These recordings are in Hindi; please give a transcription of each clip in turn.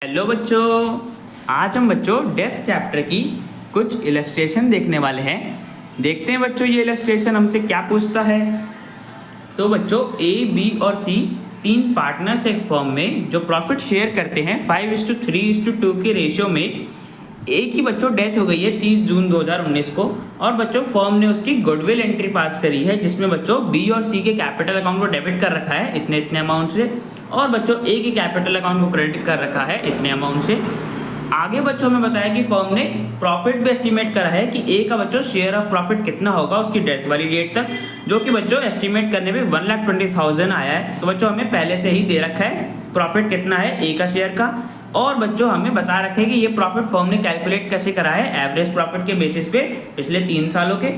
हेलो बच्चों, आज हम बच्चों डेथ चैप्टर की कुछ इलस्ट्रेशन देखने वाले हैं। देखते हैं बच्चों ये इलस्ट्रेशन हमसे क्या पूछता है। तो बच्चों ए, बी और सी तीन पार्टनर्स एक फर्म में जो प्रॉफिट शेयर करते हैं 5:3:2 के रेशियो में। ए की बच्चों डेथ हो गई है 30 जून 2019 को और बच्चों फर्म ने उसकी गुडविल एंट्री पास करी है जिसमें बच्चों बी और सी के कैपिटल अकाउंट को डेबिट कर रखा है इतने इतने अमाउंट से और बच्चों ए के कैपिटल अकाउंट को क्रेडिट कर रखा है इतने अमाउंट से। आगे बच्चों में बताया कि फर्म ने प्रॉफिट भी एस्टिमेट करा है कि ए का बच्चों शेयर ऑफ प्रॉफिट कितना होगा उसकी डेथ वाली डेट तक, जो कि बच्चों एस्टिमेट करने में 1,20,000 आया है। तो बच्चों हमें पहले से ही दे रखा है प्रॉफिट कितना है ए का शेयर का और बच्चों हमें बता रखे कि ये प्रॉफिट फर्म ने कैलकुलेट कैसे करा है एवरेज प्रॉफिट के बेसिस पे पिछले 3 सालों के।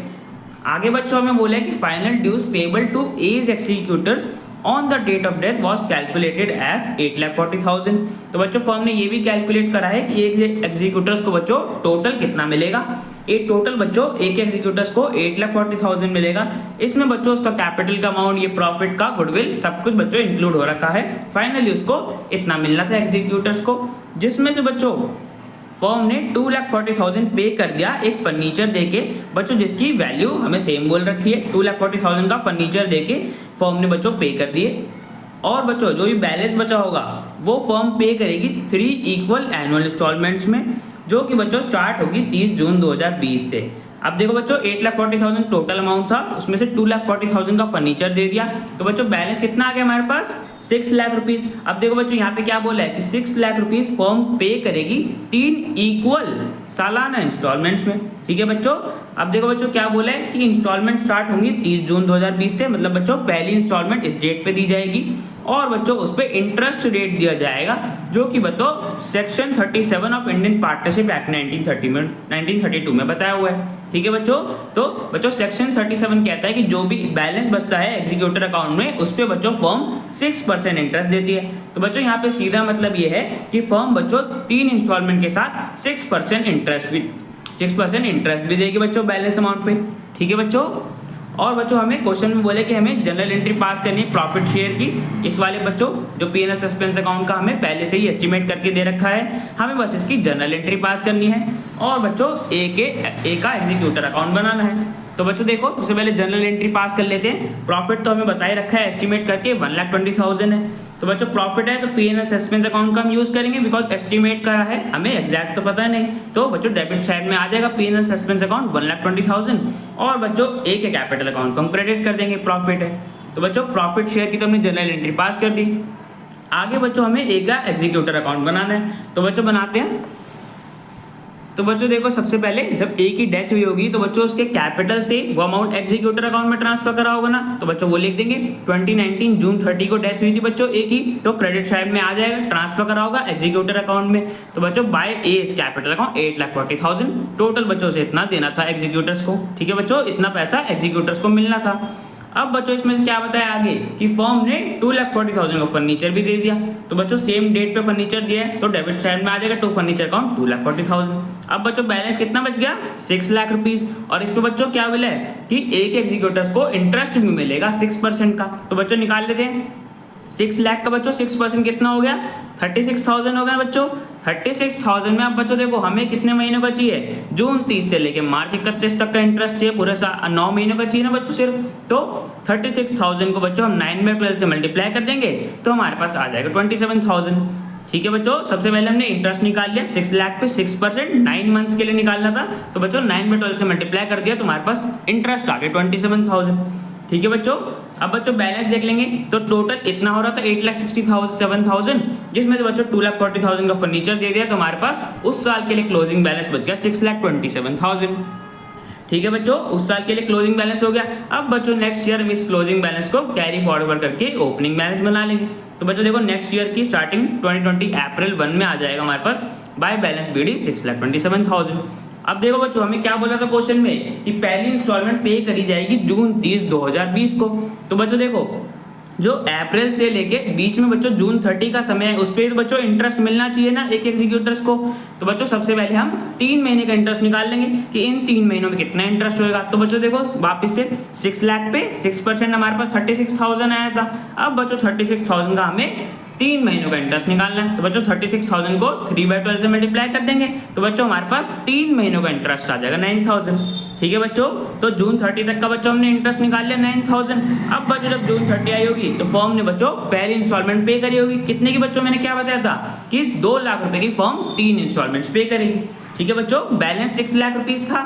आगे बच्चों हमें बोला है कि final dues payable to as executors on the date of death was calculated as 8,40,000। तो बच्चों फर्म ने ये भी कैलकुलेट करा है कि एक एग्जीक्यूटर्स को बच्चों टोटल कितना मिलेगा। एक टोटल बच्चों एक एग्जीक्यूटर्स को 8,40,000 मिलेगा। इसमें बच्चों उसका कैपिटल का अमाउंट, ये प्रॉफिट का, गुडविल सब कुछ बच्चों इंक्लूड हो रखा है। फाइनली उसको इतना मिलना था एग्जीक्यूटर्स को, जिसमें से बच्चों फर्म ने 2,40,000 पे कर दिया एक फर्नीचर देके बच्चों, जिसकी वैल्यू हमें सेम बोल रखी है। 2,40,000 का फर्नीचर देके फर्म ने बच्चों पे कर दिए और बच्चों जो भी बैलेंस बचा होगा वो फर्म पे करेगी 3 इक्वल एनुअल इंस्टॉलमेंट्स में, जो कि बच्चों स्टार्ट होगी 30 जून 2020 से। अब देखो बच्चों 8,40,000 टोटल अमाउंट था, उसमें से 2,40,000 का फर्नीचर दे दिया तो बच्चों बैलेंस कितना आ गया हमारे पास 6 लाख रुपीज। अब देखो बच्चों यहाँ पे क्या बोला है कि 6 लाख रुपीज फर्म पे करेगी 3 इक्वल सालाना इंस्टॉलमेंट्स में। ठीक है बच्चों, अब देखो बच्चों क्या बोला है कि इंस्टॉलमेंट स्टार्ट होंगी 30 जून 2020 से, मतलब बच्चों पहली इंस्टॉलमेंट इस डेट पे दी जाएगी और बच्चों उस पर इंटरेस्ट रेट दिया जाएगा जो कि बच्चों section 37 of Indian partnership act 1932 में बताया हुआ है। ठीक है बच्चों, तो बच्चों सेक्शन 37 कहता है कि जो भी बैलेंस बचता है एग्जीक्यूटर अकाउंट में उस पर बच्चों फर्म 6% इंटरेस्ट देती है। तो बच्चों यहाँ पे सीधा मतलब ये है कि फर्म बच्चों 3 इंस्टॉलमेंट के साथ 6% इंटरेस्ट भी देगी बच्चों बैलेंस अमाउंट पे। ठीक है बच्चों, और बच्चों हमें क्वेश्चन में बोले कि हमें जनरल एंट्री पास करनी है प्रॉफिट शेयर की। इस वाले बच्चों जो पीएनएल सस्पेंस अकाउंट का हमें पहले से ही एस्टिमेट करके दे रखा है, हमें बस इसकी जनरल एंट्री पास करनी है और बच्चों ए का एग्जीक्यूटर अकाउंट बनाना है। तो बच्चों देखो सबसे पहले जनरल एंट्री पास कर लेते हैं। प्रॉफिट तो हमें बताए रखा है एस्टिमेट करके 1,20,000 है। तो बच्चों प्रॉफिट है तो पीएनएल सस्पेंस अकाउंट का हम यूज करेंगे बिकॉज एस्टिमेट करा है, हमें एग्जैक्ट तो पता नहीं। तो बच्चों डेबिट साइड में आ जाएगा पीएनएल सस्पेंस अकाउंट 1,20,000 और बच्चों ए के कैपिटल अकाउंट को हम क्रेडिट कर देंगे, प्रॉफिट है। तो बच्चों प्रॉफिट शेयर की तो हमने जनरल एंट्री पास कर दी। आगे बच्चों हमें ए का एग्जीक्यूटर अकाउंट बनाना है, तो बच्चों बनाते हैं। तो बच्चों देखो सबसे पहले जब ए की डेथ हुई होगी तो बच्चों उसके कैपिटल से वो अमाउंट एग्जीक्यूटर अकाउंट में ट्रांसफर करा होगा ना, तो बच्चों वो लिख देंगे 2019 जून 30 को डेथ हुई थी बच्चों ए की, तो क्रेडिट साइड में आ जाएगा, ट्रांसफर करा होगा एग्जीक्यूटर अकाउंट में। तो बच्चों by as capital account 8,40,000 total बच्चों से इतना देना था एग्जीक्यूटर्स को। ठीक है बच्चों, इतना पैसा एग्जीक्यूटर्स को मिलना था। अब बच्चों इसमें से क्या बताया आगे कि फर्म ने 2,40,000 का फर्नीचर भी दे दिया। तो बच्चों सेम डेट पे फर्नीचर दिया है तो डेबिट साइड में आ जाएगा टू फर्नीचर अकाउंट 2,40,000। अब बच्चों बैलेंस कितना बच गया 6 लाख रुपीज और इस पे बच्चों क्या मिला है कि एक एग्जीक्यूटर्स को इंटरेस्ट भी मिलेगा 6% का। तो बच्चों निकाल लेते हैं 6 लाख का बच्चों 6% कितना हो गया 36,000 हो गया बच्चों। 36,000 में अब बच्चों देखो हमें कितने महीनों का चाहिए, जून 30 से लेके मार्च 31 तक का इंटरेस्ट चाहिए, पूरे 9 महीनों का चाहिए ना बच्चों सिर्फ। तो 36,000 को बच्चों हम 9/12 से मल्टीप्लाई कर देंगे तो हमारे पास आ जाएगा 27,000। ठीक है बच्चों, सबसे पहले हमने इंटरेस्ट निकाल लिया 6 लाख पे 6%, 9 मंथ्स के लिए निकालना था तो बच्चों 9/12 से मल्टीप्लाई कर दिया तो हमारे पास इंटरेस्ट आ गया 27,000। ठीक है बच्चों, अब बच्चों बैलेंस देख लेंगे तो टोटल इतना हो रहा था 8,67,000, जिसमें से बच्चों 2,40,000 का फर्नीचर दे दिया तो हमारे पास उस साल के लिए क्लोजिंग बैलेंस बच गया 6,27,000। ठीक है बच्चों, उस साल के लिए क्लोजिंग बैलेंस हो गया। अब बच्चों नेक्स्ट ईयर हम इस क्लोजिंग बैलेंस को कैरी फॉरवर्ड करके ओपनिंग बैलेंस बना लेंगे। तो बच्चों देखो नेक्स्ट ईयर की स्टार्टिंग 2020 अप्रैल 1 में आ जाएगा हमारे पास बाय बैलेंस बीडी 6,27,000। अब देखो बच्चों हमें क्या बोला था क्वेश्चन में कि पहली इंस्टॉलमेंट पे करी जाएगी जून 30 2020 को। तो बच्चों देखो जो अप्रैल से लेके बीच में बच्चों जून 30 का समय है उस पर बच्चों इंटरेस्ट मिलना चाहिए ना एक एग्जीक्यूटर्स को। तो बच्चों सबसे पहले हम 3 महीने का इंटरेस्ट निकाल लेंगे कि इन 3 महीनों में कितना इंटरेस्ट होगा। तो बच्चों देखो वापस से 6 लाख पे 6% हमारे पास 36,000 आया था। अब बच्चों 36,000 का हमें 3 महीनों का इंटरेस्ट निकालना है। तो बच्चों 36,000 को 3/12 से मल्टीप्लाई कर देंगे तो बच्चों हमारे पास 3 महीनों का इंटरेस्ट आ जाएगा 9,000। ठीक है बच्चों, तो जून 30 तक का बच्चों हमने इंटरेस्ट निकाल लिया 9,000। अब बच्चों जब जून 30 आई होगी तो फर्म ने बच्चों पहली इंस्टॉलमेंट पे करी होगी। कितने की बच्चों, मैंने क्या बताया था कि 2 लाख रुपए की फर्म 3 इंस्टॉलमेंट्स पे करेगी। ठीक है बच्चों, बैलेंस 6 लाख रुपीज था,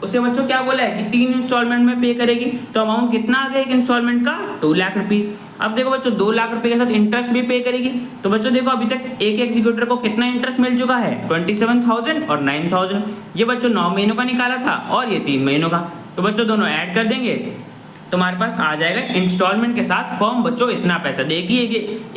उसे बच्चों क्या बोला है कि 3 इंस्टॉलमेंट में पे करेगी। तो अमाउंट कितना आ गया एक इंस्टॉलमेंट का, 2 लाख रुपीज। अब देखो बच्चों 2 लाख रुपए के साथ इंटरेस्ट भी पे करेगी। तो बच्चों देखो अभी तक एक एग्जीक्यूटर को कितना इंटरेस्ट मिल चुका है, 27,000 और 9,000। ये बच्चों 9 महीनों का निकाला था और ये 3 महीनों का। तो बच्चों दोनों ऐड कर देंगे तो हमारे पास आ जाएगा इंस्टॉलमेंट के साथ फर्म बच्चों इतना पैसा देगी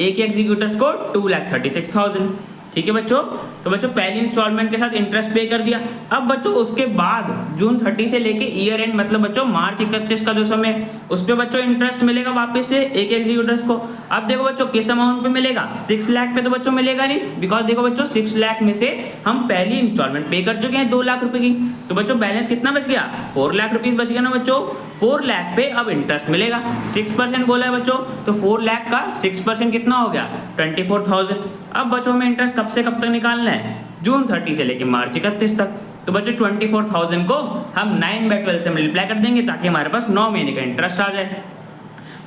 एक एग्जीक्यूटर्स को 2,36,000। ठीक है बच्चों, तो बच्चों पहली इंस्टॉलमेंट के साथ इंटरेस्ट पे कर दिया। अब बच्चों उसके बाद जून 30 से लेके ईयर एंड मतलब बच्चों मार्च 31 का जो समय, उस पे बच्चों इंटरेस्ट मिलेगा वापस से एक एग्जीक्यूटर्स को। अब देखो बच्चों किस अमाउंट पे मिलेगा, 6 लाख पे तो बच्चों मिलेगा नहीं, बिकॉज देखो बच्चों 6 लाख में से हम पहली इंस्टॉलमेंट पे कर चुके हैं 2 लाख रुपए की। तो बच्चों बैलेंस कितना बच गया, 4 लाख रुपीज बच गया ना बच्चों। 4 लाख पे अब इंटरेस्ट मिलेगा, 6% बोला है बच्चों, तो 4 लाख का 6% कितना हो गया, 24,000। अब बच्चों में इंटरेस्ट कब से कब तक निकालना है, जून 30 से लेके मार्च 31 तक। तो बच्चों 24,000 को हम 9/12 से मल्टीप्लाई कर देंगे ताकि हमारे पास 9 महीने का इंटरेस्ट आ जाए।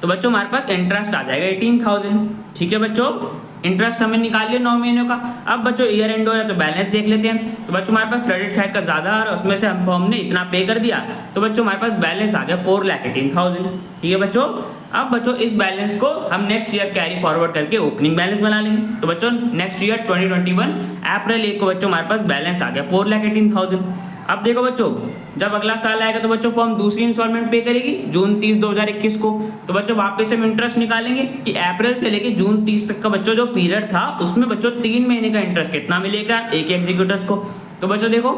तो बच्चों हमारे पास इंटरेस्ट आ जाएगा 18,000। ठीक है बच्चों, इंटरेस्ट हमें निकाल लिया 9 महीनों का। अब बच्चों ईयर एंड हो रहा है तो बैलेंस देख लेते हैं। तो बच्चों हमारे पास क्रेडिट साइड का ज्यादा आ रहा है, उसमें से हमने इतना पे कर दिया। तो बच्चों हमारे पास बैलेंस आ गया 4,18,000। ठीक है बच्चों, अब बच्चों इस बैलेंस को हम नेक्स्ट ईयर कैरी फॉरवर्ड करके ओपनिंग बैलेंस बना लेंगे। तो बच्चों नेक्स्ट ईयर 2021 अप्रैल 1 को बच्चों हमारे पास बैलेंस आ गया 4,18,000। अब देखो बच्चों जब अगला साल आएगा तो बच्चों फर्म दूसरी इंस्टॉलमेंट पे करेगी जून 30 2021 को। तो बच्चों वापस हम इंटरेस्ट निकालेंगे कि अप्रैल से लेके जून 30 तक का बच्चों जो पीरियड था उसमें बच्चों 3 महीने का इंटरेस्ट कितना मिलेगा एक एग्जीक्यूटर्स को। तो बच्चों देखो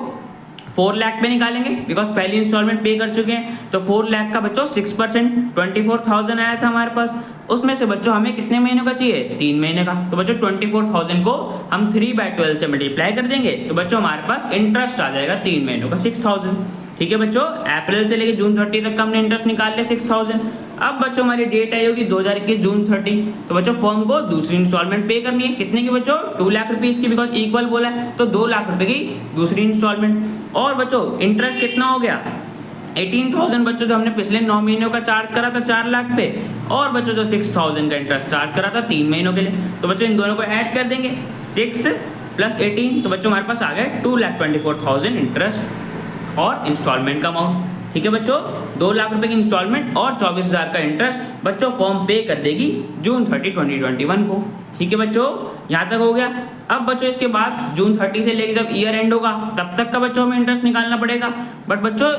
4 लाख पे निकालेंगे बिकॉज पहली इंस्टॉलमेंट पे कर चुके हैं। तो 4 लाख का बच्चों 6% 24,000 आया था हमारे पास, उसमें से बच्चों हमें कितने महीनों का चाहिए, 3 महीने का। तो बच्चों 24,000 को हम 3/12 से मल्टीप्लाई कर देंगे तो बच्चों हमारे पास इंटरेस्ट आ जाएगा 3 महीनों का 6,000। ठीक है बच्चों, अप्रैल से लेकर जून 30 तक का हमने इंटरेस्ट निकाल लिया 6,000। अब बच्चों हमारी डेट आई होगी 2021 जून 30। तो बच्चों फर्म को दूसरी इंस्टॉलमेंट पे करनी है, कितने की बच्चों, 2 लाख रुपीज की, बिकॉज इक्वल बोला है तो 2 लाख रुपए की दूसरी इंस्टॉलमेंट। और बच्चों इंटरेस्ट कितना हो गया, 18,000 बच्चों जो हमने पिछले 9 महीनों का चार्ज करा था 4 लाख पे, और बच्चों जो 6,000 का इंटरेस्ट चार्ज करा था 3 महीनों के लिए। तो बच्चों इन दोनों को ऐड कर देंगे 6 + 18 तो बच्चों हमारे पास आ गए 2,24,000 इंटरेस्ट और इंस्टॉलमेंट का अमाउंट। ठीक है बच्चों, 2 लाख रुपए की इंस्टॉलमेंट और 24,000 का इंटरेस्ट बच्चों फर्म पे कर देगी जून 30 2021 को। ठीक है बच्चों, यहाँ तक हो गया। अब बच्चों इसके बाद जून 30 से लेकर जब ईयर एंड होगा तब तक का बच्चों हमें इंटरेस्ट निकालना पड़ेगा। बट बच्चों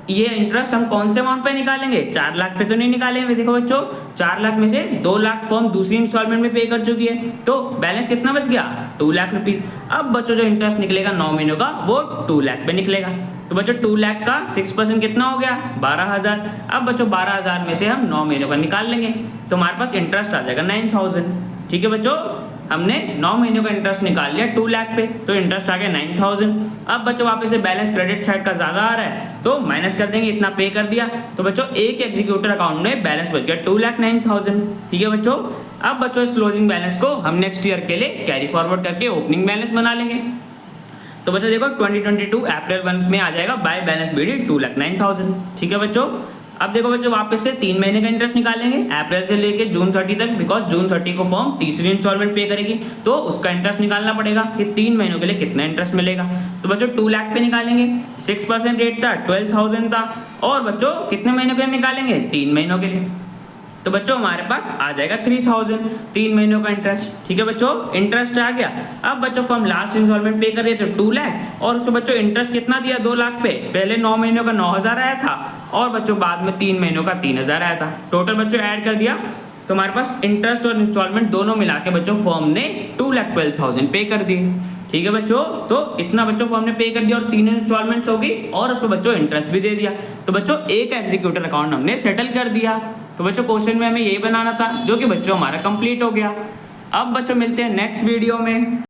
ये इंटरेस्ट हम कौन से अमाउंट पे निकालेंगे, 4 लाख पे तो नहीं निकालेंगे। देखो बच्चों 4 लाख में से 2 लाख फर्म दूसरी इंस्टॉलमेंट में पे कर चुकी है, तो बैलेंस कितना बच गया, 2 लाख रुपीज। अब बच्चों जो इंटरेस्ट निकलेगा 9 महीनों का वो 2 लाख पे निकलेगा। तो बच्चों 2 लाख का 6% कितना हो गया, 12,000। अब बच्चों 12,000 में से हम 9 महीनों का निकाल लेंगे तो हमारे पास इंटरेस्ट आ जाएगा 9,000। ठीक है बच्चों, हमने 9 महीनों का इंटरेस्ट निकाल लिया 2 लाख पे, तो इंटरेस्ट आ गया 9,000। अब बच्चों वापस से बैलेंस क्रेडिट साइड का ज्यादा आ रहा है तो माइनस कर देंगे, इतना पे कर दिया। तो बच्चों एक एग्जीक्यूटर अकाउंट में बैलेंस बच गया 2,09,000। ठीक है बच्चों, अब बच्चों इस क्लोजिंग बैलेंस को हम नेक्स्ट ईयर के लिए कैरी फॉरवर्ड करके ओपनिंग बैलेंस बना लेंगे। तो बच्चों देखो 2022 अप्रैल 1 में आ जाएगा बाय बैलेंस बीडी 2,09,000। ठीक है बच्चों, अब देखो बच्चों वापस से 3 महीने का इंटरेस्ट निकालेंगे अप्रैल से लेके जून 30 तक, बिकॉज जून 30 को फर्म तीसरी इंस्टॉलमेंट पे करेगी तो उसका इंटरेस्ट निकालना पड़ेगा कि 3 महीनों के लिए कितना इंटरेस्ट मिलेगा। तो बच्चों 2 लाख पे निकालेंगे, 6% रेट था, 12,000 था, और बच्चों कितने महीनों के लिए निकालेंगे, 3 महीनों के लिए। तो बच्चों हमारे पास आ जाएगा 3,000 3 महीनों का इंटरेस्ट। ठीक है बच्चों, इंटरेस्ट आ गया। अब बच्चों फर्म लास्ट इंस्टॉलमेंट पे कर रहे थे 2 लाख, और उसको बच्चों इंटरेस्ट कितना दिया 2 लाख पे, पहले 9 महीनों का 9,000 आया था और बच्चों बाद में 3 महीनों का 3,000 आया था। टोटल बच्चों ऐड कर दिया तो हमारे पास इंटरेस्ट और इंस्टॉलमेंट दोनों मिला के बच्चों फर्म ने 2,12,000 पे कर दिए। ठीक है बच्चों, तो इतना बच्चों फर्म ने पे कर दिया और 3 इंस्टॉलमेंट्स होगी और उस पर बच्चों इंटरेस्ट भी दे दिया। तो बच्चों एक एग्जीक्यूटर अकाउंट हमने सेटल कर दिया। तो बच्चों क्वेश्चन में हमें यही बनाना था जो कि बच्चों हमारा कंप्लीट हो गया। अब बच्चों मिलते हैं नेक्स्ट वीडियो में।